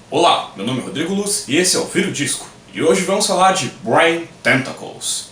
Olá, meu nome é Rodrigo Luz e esse é o Vira o Disco. E hoje vamos falar de Brain Tentacles.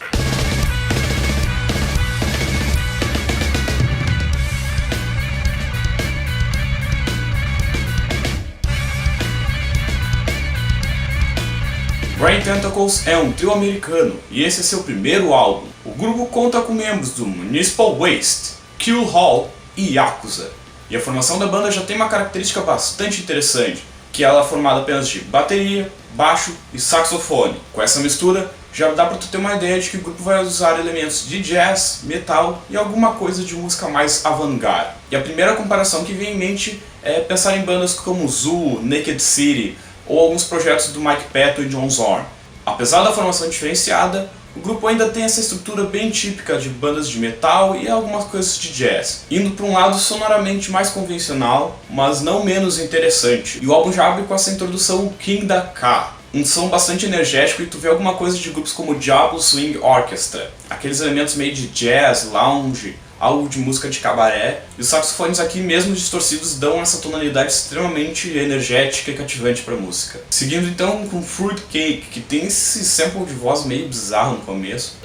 Brain Tentacles é um trio americano e esse é seu primeiro álbum. O grupo conta com membros do Municipal Waste, Kill Hall e Yakuza. E a formação da banda já tem uma característica bastante interessante, que ela é formada apenas de bateria, baixo e saxofone. Com essa mistura, já dá pra tu ter uma ideia de que o grupo vai usar elementos de jazz, metal e alguma coisa de música mais avant-garde. E a primeira comparação que vem em mente é pensar em bandas como Zoo, Naked City ou alguns projetos do Mike Patton e John Zorn. Apesar da formação diferenciada, o grupo ainda tem essa estrutura bem típica de bandas de metal e algumas coisas de jazz, indo para um lado sonoramente mais convencional, mas não menos interessante. E o álbum já abre com essa introdução King da Ka, um som bastante energético e tu vê alguma coisa de grupos como Diablo Swing Orchestra, aqueles elementos meio de jazz, lounge, algo de música de cabaré, e os saxofones aqui, mesmo distorcidos, dão essa tonalidade extremamente energética e cativante para a música. Seguindo então com Fruit Cake, que tem esse sample de voz meio bizarro no começo,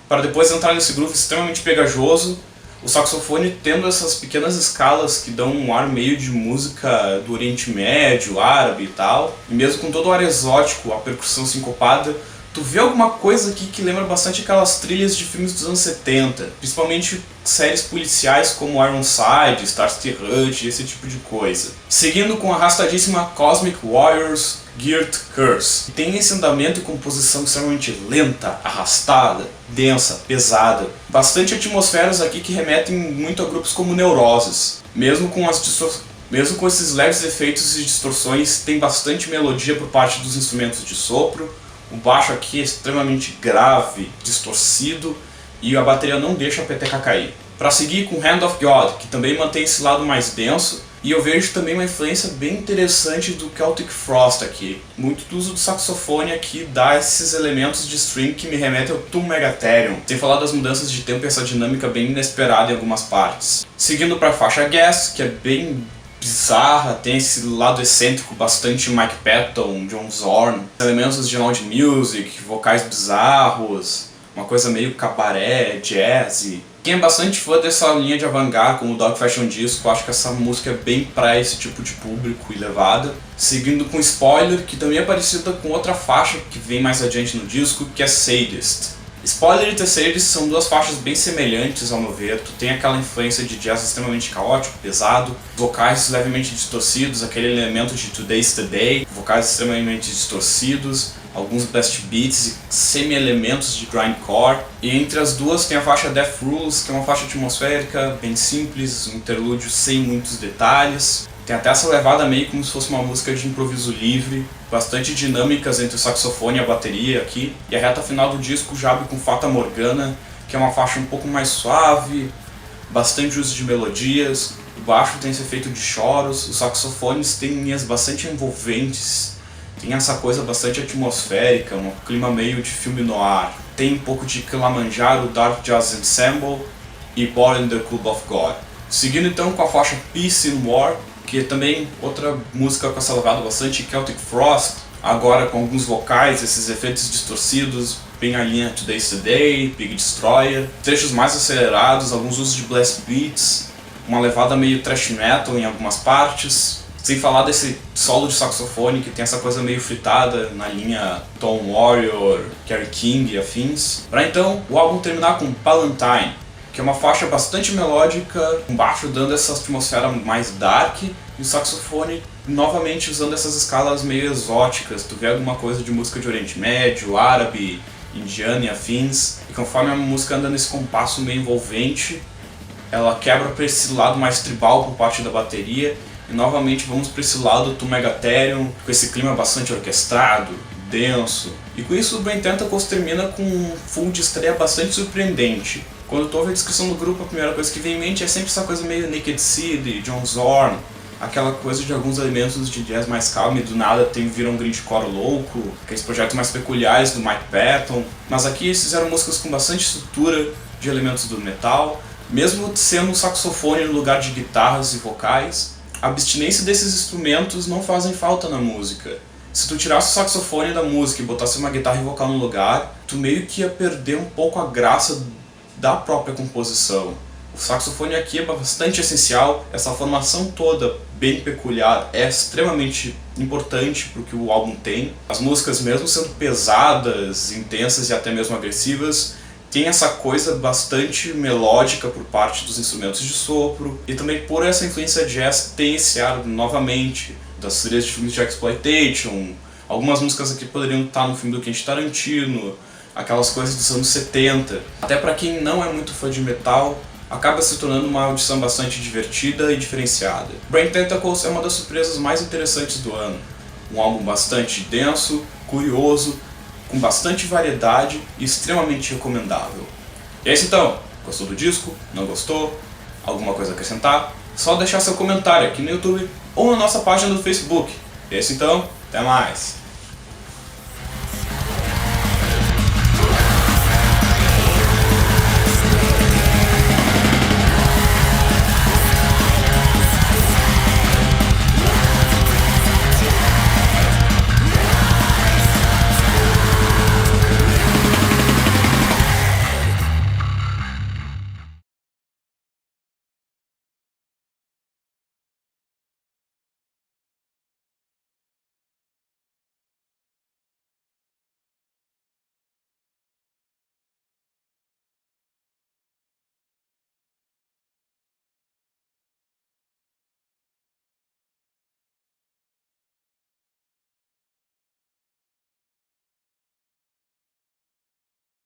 para depois entrar nesse groove extremamente pegajoso, o saxofone tendo essas pequenas escalas que dão um ar meio de música do Oriente Médio, árabe e tal, e mesmo com todo o ar exótico, a percussão sincopada, tu vê alguma coisa aqui que lembra bastante aquelas trilhas de filmes dos anos 70, principalmente séries policiais como Ironside, Starsky Hutch, esse tipo de coisa. Seguindo com a arrastadíssima Cosmic Warriors Geared Curse, que tem esse andamento e composição extremamente lenta, arrastada, densa, pesada. Bastante atmosferas aqui que remetem muito a grupos como Neuroses. Mesmo com esses leves efeitos e distorções, tem bastante melodia por parte dos instrumentos de sopro. O baixo aqui é extremamente grave, distorcido, e a bateria não deixa a peteca cair. Para seguir com Hand of God, que também mantém esse lado mais denso, e eu vejo também uma influência bem interessante do Celtic Frost aqui. Muito do uso do saxofone aqui dá esses elementos de string que me remetem ao Tum Megatherium, sem falar das mudanças de tempo e essa dinâmica bem inesperada em algumas partes. Seguindo para a faixa Gas, que é bem bizarra, tem esse lado excêntrico bastante Mike Patton, John Zorn, elementos de lounge music, vocais bizarros, uma coisa meio cabaré, jazz. Quem é bastante fã dessa linha de avant-garde, como o Dog Fashion Disco, acho que essa música é bem pra esse tipo de público e levada. Seguindo com Spoiler, que também é parecida com outra faixa que vem mais adiante no disco, que é Sadist. Spoiler e The Sadist são duas faixas bem semelhantes ao meu ver. Tu tem aquela influência de jazz extremamente caótico, pesado, vocais levemente distorcidos, aquele elemento de Today's the Day, vocais extremamente distorcidos, alguns blast beats e semi-elementos de grindcore. E entre as duas tem a faixa Death Rules, que é uma faixa atmosférica, bem simples, um interlúdio sem muitos detalhes. Tem até essa levada meio como se fosse uma música de improviso livre, bastante dinâmicas entre o saxofone e a bateria aqui. E a reta final do disco já abre com Fata Morgana, que é uma faixa um pouco mais suave, bastante uso de melodias. O baixo tem esse efeito de choros, os saxofones têm linhas bastante envolventes, tem essa coisa bastante atmosférica, um clima meio de filme noir. Tem um pouco de Kilimanjaro, Dark Jazz Ensemble e Born in the Club of God. Seguindo então com a faixa Peace and War, que é também outra música com essa levada bastante Celtic Frost, agora com alguns vocais, esses efeitos distorcidos, bem a linha Today's the Day, Big Destroyer, trechos mais acelerados, alguns usos de blast beats, uma levada meio thrash metal em algumas partes, sem falar desse solo de saxofone que tem essa coisa meio fritada na linha Tom Warrior, Kerry King e afins. Para então o álbum terminar com Palantine, que é uma faixa bastante melódica, com baixo dando essa atmosfera mais dark, e o saxofone novamente usando essas escalas meio exóticas. Tu vê alguma coisa de música de Oriente Médio, árabe, indiano e afins, e conforme a música anda nesse compasso meio envolvente, ela quebra para esse lado mais tribal por parte da bateria, e novamente vamos para esse lado do Megatherium, com esse clima bastante orquestrado, denso. E com isso o Brain Tentacles termina com um full de estreia bastante surpreendente. Quando tu ouve a descrição do grupo, a primeira coisa que vem em mente é sempre essa coisa meio Naked City, John Zorn, aquela coisa de alguns elementos de jazz mais calmo e do nada vira um grindcore louco, aqueles projetos mais peculiares do Mike Patton. Mas aqui eles fizeram músicas com bastante estrutura de elementos do metal, mesmo sendo um saxofone no lugar de guitarras e vocais. a abstinência desses instrumentos não fazem falta na música. Se tu tirasse o saxofone da música e botasse uma guitarra e vocal no lugar, tu meio que ia perder um pouco a graça da própria composição. O saxofone aqui é bastante essencial, essa formação toda bem peculiar é extremamente importante para o que o álbum tem. As músicas, mesmo sendo pesadas, intensas e até mesmo agressivas, tem essa coisa bastante melódica por parte dos instrumentos de sopro, e também por essa influência jazz tem esse ar novamente das trilhas de filmes de exploitation. Algumas músicas aqui poderiam estar no filme do Quentin Tarantino, aquelas coisas dos anos 70. Até para quem não é muito fã de metal, acaba se tornando uma audição bastante divertida e diferenciada. Brain Tentacles é uma das surpresas mais interessantes do ano. Um álbum bastante denso, curioso, com bastante variedade e extremamente recomendável. E é isso então. Gostou do disco? Não gostou? Alguma coisa a acrescentar? Só deixar seu comentário aqui no YouTube ou na nossa página do Facebook. E é isso então. Até mais!